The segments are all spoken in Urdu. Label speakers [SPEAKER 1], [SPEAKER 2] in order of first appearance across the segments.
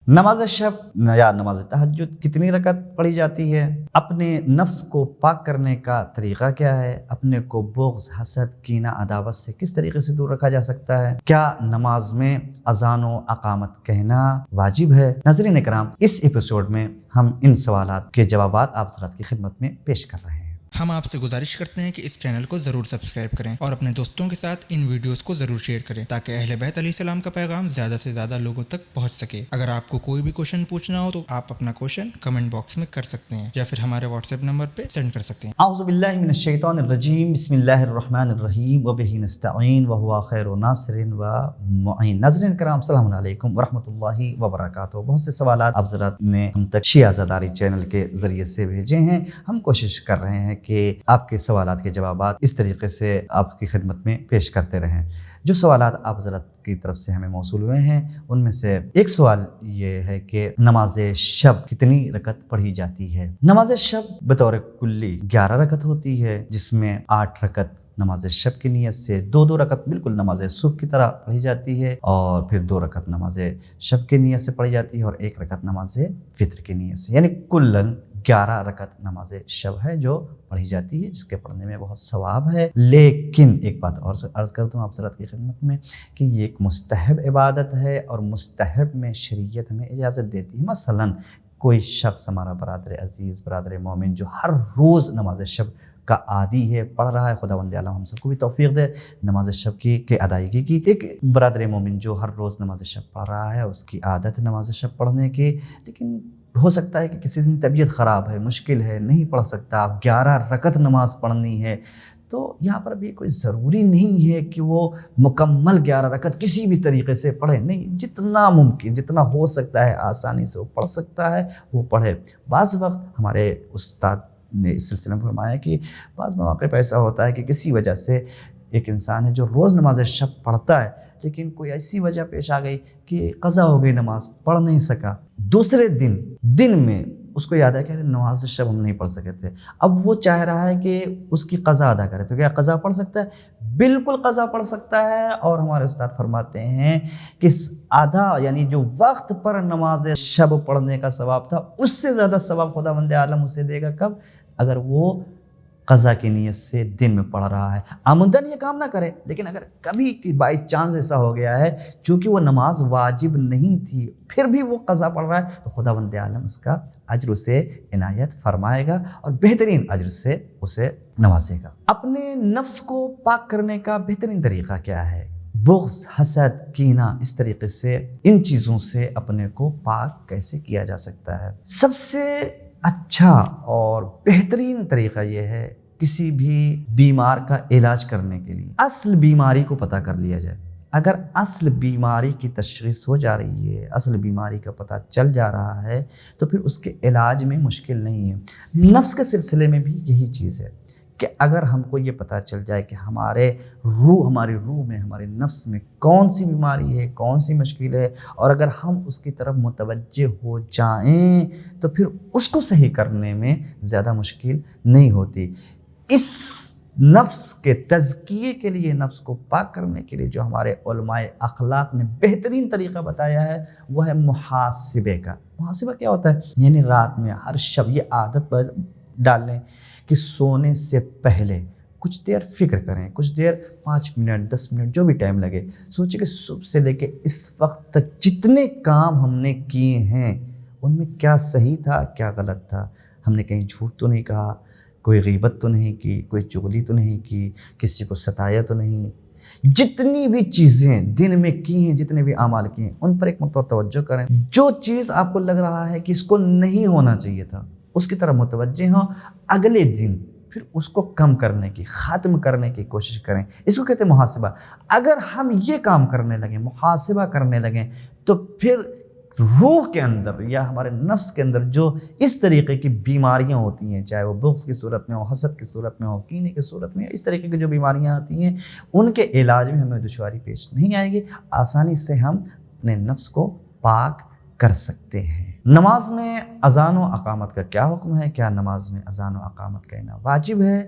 [SPEAKER 1] نماز شب یا نماز تہجد کتنی رکعت پڑھی جاتی ہے؟ اپنے نفس کو پاک کرنے کا طریقہ کیا ہے؟ اپنے کو بغض، حسد، کینہ، عداوت سے کس طریقے سے دور رکھا جا سکتا ہے؟ کیا نماز میں اذان و اقامت کہنا واجب ہے؟ ناظرین اکرام، اس ایپیسوڈ میں ہم ان سوالات کے جوابات آپ حضرات کی خدمت میں پیش کر رہے ہیں۔
[SPEAKER 2] ہم آپ سے گزارش کرتے ہیں کہ اس چینل کو ضرور سبسکرائب کریں اور اپنے دوستوں کے ساتھ ان ویڈیوز کو ضرور شیئر کریں تاکہ اہل بیت علیہ السلام کا پیغام زیادہ سے زیادہ لوگوں تک پہنچ سکے۔ اگر آپ کو کوئی بھی کوشچن پوچھنا ہو تو آپ اپنا کوشچن کمنٹ باکس میں کر سکتے ہیں یا پھر ہمارے واٹس ایپ نمبر پہ سینڈ کر سکتے ہیں۔
[SPEAKER 1] اعوذ باللہ من الشیطان الرجیم، بسم اللہ الرحمن الرحیم، وبہ نستعین وہو خیر ناصر و معین۔ ناظرین کرام، السلام علیکم ورحمۃ اللہ وبرکاتہ۔ بہت سے سوالات آپ حضرات نے ہم تک شیعہ زاداری چینل کے ذریعے سے بھیجے ہیں۔ ہم کوشش کر رہے ہیں کہ آپ کے سوالات کے جوابات اس طریقے سے آپ کی خدمت میں پیش کرتے رہیں۔ جو سوالات آپ حضرات کی طرف سے ہمیں موصول ہوئے ہیں ان میں سے ایک سوال یہ ہے کہ نماز شب کتنی رکعت پڑھی جاتی ہے؟ نماز شب بطور کلی 11 رکعت ہوتی ہے، جس میں 8 رکعت نماز شب کی نیت سے، 2 رکعت بالکل نماز صبح کی طرح پڑھی جاتی ہے، اور پھر 2 رکعت نماز شب کی نیت سے پڑھی جاتی ہے اور 1 رکعت نماز فطر کی نیت سے، یعنی کلاً 11 رکعت نماز شب ہے جو پڑھی جاتی ہے، جس کے پڑھنے میں بہت ثواب ہے۔ لیکن ایک بات اور عرض کرتا ہوں آپ حضرات کی خدمت میں کہ یہ ایک مستحب عبادت ہے، اور مستحب میں شریعت ہمیں اجازت دیتی ہے۔ مثلاً کوئی شخص، ہمارا برادر عزیز، برادر مومن، جو ہر روز نماز شب کا عادی ہے، پڑھ رہا ہے، خداوند عالم ہم سب کو بھی توفیق دے نماز شب کی ادائیگی کی۔ ایک برادر مومن جو ہر روز نماز شب پڑھ رہا ہے، اس کی عادت ہے نماز شب پڑھنے کی، لیکن ہو سکتا ہے کہ کسی دن طبیعت خراب ہے، مشکل ہے، نہیں پڑھ سکتا، اب 11 رکعت نماز پڑھنی ہے، تو یہاں پر بھی کوئی ضروری نہیں ہے کہ وہ مکمل 11 رکعت کسی بھی طریقے سے پڑھے، نہیں، جتنا ممکن، جتنا ہو سکتا ہے آسانی سے وہ پڑھ سکتا ہے وہ پڑھے۔ بعض وقت ہمارے استاد نے اس سلسلے میں فرمایا کہ بعض مواقع پہ ایسا ہوتا ہے کہ کسی وجہ سے ایک انسان ہے جو روز نماز شب پڑھتا ہے، لیکن کوئی ایسی وجہ پیش آ گئی کہ قضا ہو گئی، نماز پڑھ نہیں سکا، دوسرے دن میں اس کو یاد ہے کہ نماز شب ہم نہیں پڑھ سکے تھے، اب وہ چاہ رہا ہے کہ اس کی قضا ادا کرے، تو کیا قضا پڑھ سکتا ہے؟ بالکل قضا پڑھ سکتا ہے، اور ہمارے استاد فرماتے ہیں کہ آدھا، یعنی جو وقت پر نماز شب پڑھنے کا ثواب تھا، اس سے زیادہ ثواب خداوند عالم اسے دے گا۔ کب؟ اگر وہ قضا کی نیت سے دن میں پڑھ رہا ہے، عمدن یہ کام نہ کرے، لیکن اگر کبھی بائی چانس ایسا ہو گیا ہے چونکہ وہ نماز واجب نہیں تھی پھر بھی وہ قضا پڑھ رہا ہے، تو خداوند عالم اس کا اجر اسے عنایت فرمائے گا اور بہترین اجر سے اسے نوازے گا۔ اپنے نفس کو پاک کرنے کا بہترین طریقہ کیا ہے؟ بغض، حسد، کینہ، اس طریقے سے ان چیزوں سے اپنے کو پاک کیسے کیا جا سکتا ہے؟ سب سے اچھا اور بہترین طریقہ یہ ہے، کسی بھی بیمار کا علاج کرنے کے لیے اصل بیماری کو پتہ کر لیا جائے۔ اگر اصل بیماری کی تشخیص ہو جا رہی ہے، اصل بیماری کا پتہ چل جا رہا ہے، تو پھر اس کے علاج میں مشکل نہیں ہے۔ نفس کے سلسلے میں بھی یہی چیز ہے کہ اگر ہم کو یہ پتہ چل جائے کہ ہماری روح میں، ہمارے نفس میں کون سی بیماری ہے، کون سی مشکل ہے، اور اگر ہم اس کی طرف متوجہ ہو جائیں تو پھر اس کو صحیح کرنے میں زیادہ مشکل نہیں ہوتی۔ اس نفس کے تزکیے کے لیے، نفس کو پاک کرنے کے لیے جو ہمارے علماء اخلاق نے بہترین طریقہ بتایا ہے وہ ہے محاسبے کا۔ محاسبہ کیا ہوتا ہے؟ یعنی رات میں ہر شب یہ عادت ڈال لیں کہ سونے سے پہلے کچھ دیر فکر کریں، کچھ دیر 5 منٹ 10 منٹ جو بھی ٹائم لگے، سوچیں کہ صبح سے لے کے اس وقت تک جتنے کام ہم نے کیے ہیں ان میں کیا صحیح تھا، کیا غلط تھا، ہم نے کہیں جھوٹ تو نہیں کہا، کوئی غیبت تو نہیں کی، کوئی چغلی تو نہیں کی، کسی کو ستایا تو نہیں۔ جتنی بھی چیزیں دن میں کی ہیں، جتنے بھی اعمال کیے ہیں، ان پر ایک مرتبہ توجہ کریں۔ جو چیز آپ کو لگ رہا ہے کہ اس کو نہیں ہونا چاہیے تھا، اس کی طرف متوجہ ہوں، اگلے دن پھر اس کو کم کرنے کی، ختم کرنے کی کوشش کریں۔ اس کو کہتے ہیں محاسبہ۔ اگر ہم یہ کام کرنے لگیں، محاسبہ کرنے لگیں، تو پھر روح کے اندر یا ہمارے نفس کے اندر جو اس طریقے کی بیماریاں ہوتی ہیں، چاہے وہ بغض کی صورت میں ہو، حسد کی صورت میں ہو، کینے کی صورت میں، اس طریقے کی جو بیماریاں آتی ہیں، ان کے علاج میں ہمیں دشواری پیش نہیں آئے گی، آسانی سے ہم اپنے نفس کو پاک کر سکتے ہیں۔ نماز میں اذان و اقامت کا کیا حکم ہے؟ کیا نماز میں اذان و اقامت کہنا واجب ہے؟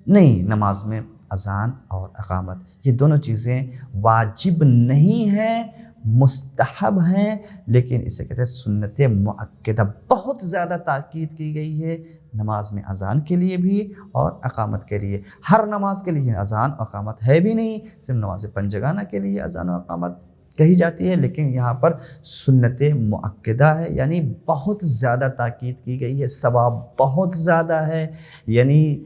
[SPEAKER 1] نہیں، نماز میں اذان اور اقامت یہ دونوں چیزیں واجب نہیں ہیں، مستحب ہیں، لیکن اسے کہتے ہیں سنت مؤکدہ۔ بہت زیادہ تاکید کی گئی ہے نماز میں اذان کے لیے بھی اور اقامت کے لیے۔ ہر نماز کے لیے اذان اقامت ہے بھی نہیں، صرف نماز پنجگانہ کے لیے اذان و اقامت کہی جاتی ہے، لیکن یہاں پر سنت مؤکدہ ہے، یعنی بہت زیادہ تاکید کی گئی ہے، ثواب بہت زیادہ ہے، یعنی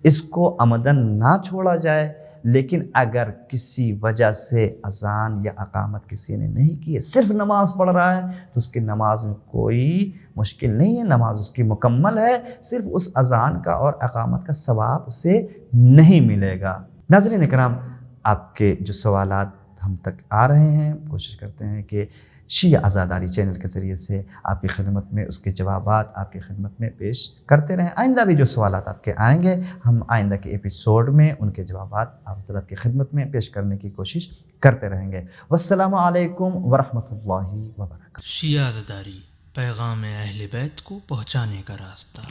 [SPEAKER 1] اس کو عمدن نہ چھوڑا جائے۔ لیکن اگر کسی وجہ سے اذان یا اقامت کسی نے نہیں کی ہے، صرف نماز پڑھ رہا ہے، تو اس کی نماز میں کوئی مشکل نہیں ہے، نماز اس کی مکمل ہے، صرف اس اذان کا اور اقامت کا ثواب اسے نہیں ملے گا۔ ناظرین اکرام، آپ کے جو سوالات ہم تک آ رہے ہیں، کوشش کرتے ہیں کہ شیعہ عزاداری چینل کے ذریعے سے آپ کی خدمت میں اس کے جوابات آپ کی خدمت میں پیش کرتے رہیں۔ آئندہ بھی جو سوالات آپ کے آئیں گے، ہم آئندہ کے ایپیسوڈ میں ان کے جوابات آپ حضرات کی خدمت میں پیش کرنے کی کوشش کرتے رہیں گے۔ والسلام علیکم ورحمۃ اللہ وبرکاتہ۔
[SPEAKER 3] شیعہ عزاداری، پیغام اہل بیت کو پہنچانے کا راستہ۔